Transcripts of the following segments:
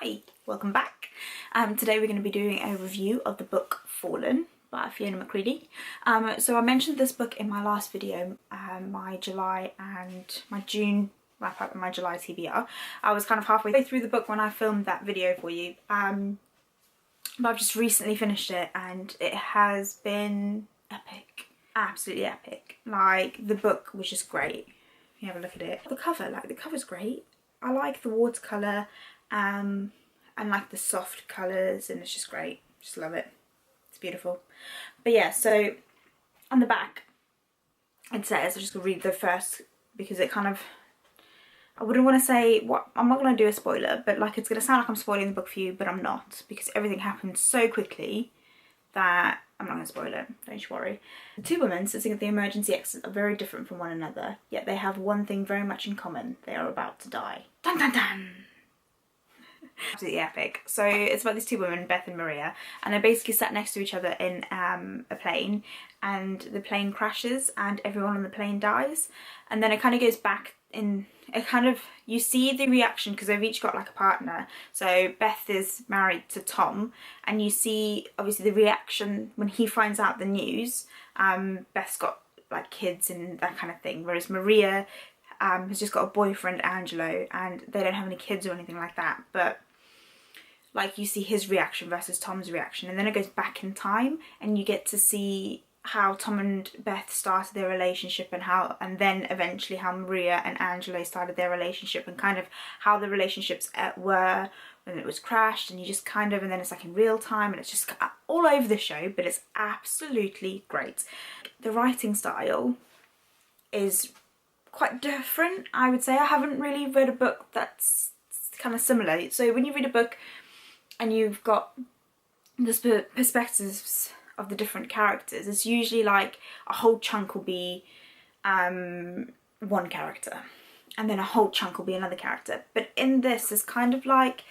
Hi, welcome back. Today we're going to be doing a review of the book Fallen by Fiona McCready. So I mentioned this book in my last video, my July and my June wrap up and my July TBR. I was kind of halfway through the book when I filmed that video for you, but I've just recently finished it and it has been epic, absolutely epic. Like, the book was just great. If you have a look at it, the cover's great. I like the watercolour and like the soft colours, and it's just great. Just love it. It's beautiful. But yeah, so on the back it says, I'm just gonna read the first because it kind of, I wouldn't want to say what, I'm not going to do a spoiler, but like it's going to sound like I'm spoiling the book for you, but I'm not, because everything happened so quickly that I'm not going to spoil it, don't you worry. The two women sitting at the emergency exit are very different from one another, yet they have one thing very much in common: they are about to die. Dun dun dun! Absolutely epic. So it's about these two women, Beth and Maria, and they're basically sat next to each other in a plane, and the plane crashes and everyone on the plane dies, and then it kind of goes back in, it kind of, you see the reaction because they've each got like a partner. So Beth is married to Tom, and you see obviously the reaction when he finds out the news. Beth's got like kids and that kind of thing, whereas Maria has just got a boyfriend, Angelo, and they don't have any kids or anything like that. But like, you see his reaction versus Tom's reaction, and then it goes back in time and you get to see how Tom and Beth started their relationship, and then eventually how Maria and Angelo started their relationship, and kind of how the relationships were when it was crashed, and you just kind of, and then it's like in real time, and it's just all over the show, but it's absolutely great. The writing style is quite different, I would say. I haven't really read a book that's kind of similar. So when you read a book and you've got the perspectives of the different characters, it's usually like a whole chunk will be one character, and then a whole chunk will be another character. But in this, it's kind of like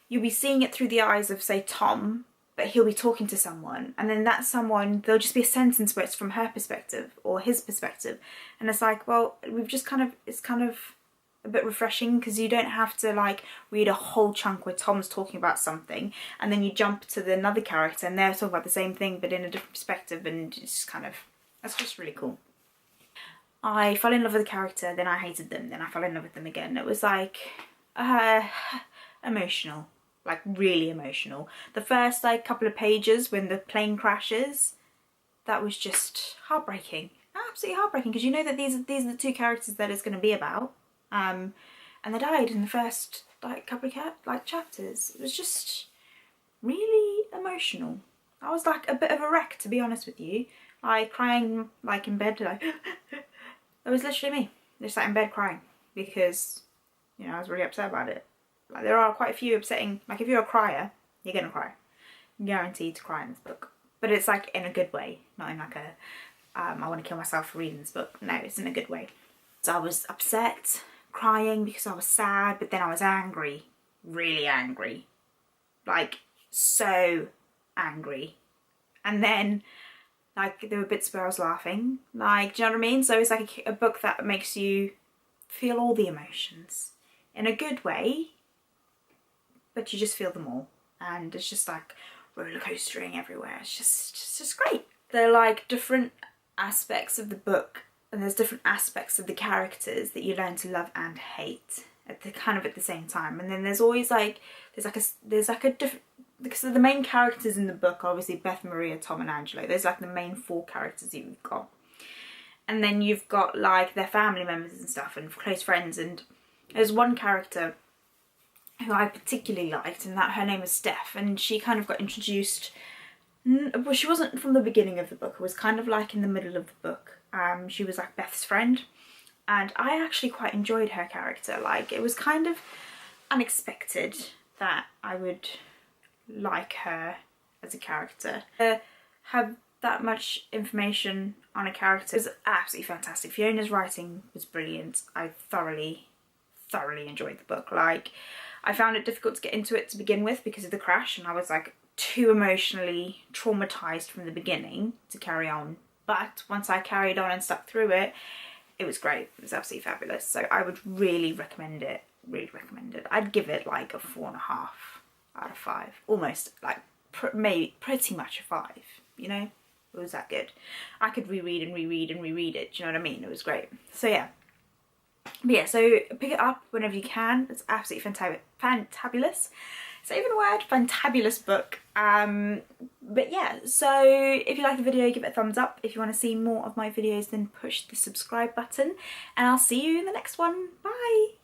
you'll be seeing it through the eyes of, say, Tom, but he'll be talking to someone, and then that someone, there'll just be a sentence where it's from her perspective or his perspective, and it's like, well, we've just kind of, it's kind of a bit refreshing because you don't have to like read a whole chunk where Tom's talking about something and then you jump to another character and they're talking about the same thing but in a different perspective, and it's kind of, that's just really cool. I fell in love with the character, then I hated them, then I fell in love with them again. It was like emotional, like really emotional. The first like couple of pages when the plane crashes, that was just heartbreaking, absolutely heartbreaking, because you know that these are the two characters that it's going to be about. And they died in the first like couple of chapters. It was just really emotional. I was like a bit of a wreck, to be honest with you. Like crying like in bed, like that was literally me. Just sat in bed crying because, you know, I was really upset about it. Like, there are quite a few upsetting, like if you're a crier, you're gonna cry. I'm guaranteed to cry in this book. But it's like in a good way, not in like a I want to kill myself for reading this book. No, it's in a good way. So I was upset, crying because I was sad, but then I was angry, really angry, like so angry. And then like there were bits where I was laughing, like, do you know what I mean? So it's like a book that makes you feel all the emotions in a good way, but you just feel them all, and it's just like roller coastering everywhere. It's just great. They're like different aspects of the book, and there's different aspects of the characters that you learn to love and hate at the same time. And then there's always like, there's like a different, because the main characters in the book are obviously Beth, Maria, Tom and Angelo. There's like the main four characters that you've got. And then you've got like their family members and stuff and close friends. And there's one character who I particularly liked, and that her name is Steph, and she kind of got introduced, well, she wasn't from the beginning of the book, it was kind of like in the middle of the book. She was like Beth's friend, and I actually quite enjoyed her character. Like, it was kind of unexpected that I would like her as a character. Have that much information on a character is absolutely fantastic. Fiona's writing was brilliant. I thoroughly enjoyed the book. Like, I found it difficult to get into it to begin with because of the crash, and I was like too emotionally traumatized from the beginning to carry on. But once I carried on and stuck through it, it was great. It was absolutely fabulous. So I would really recommend it. really recommend it. I'd give it like a 4.5 out of 5, almost like maybe pretty much a 5, you know. It was that good. I could reread and reread and reread it, do you know what I mean? It was great. So yeah. But yeah, so pick it up whenever you can. It's absolutely fantabulous. Is that even a word? Fantabulous book. But yeah, so if you like the video, give it a thumbs up. If you want to see more of my videos, then push the subscribe button. And I'll see you in the next one. Bye!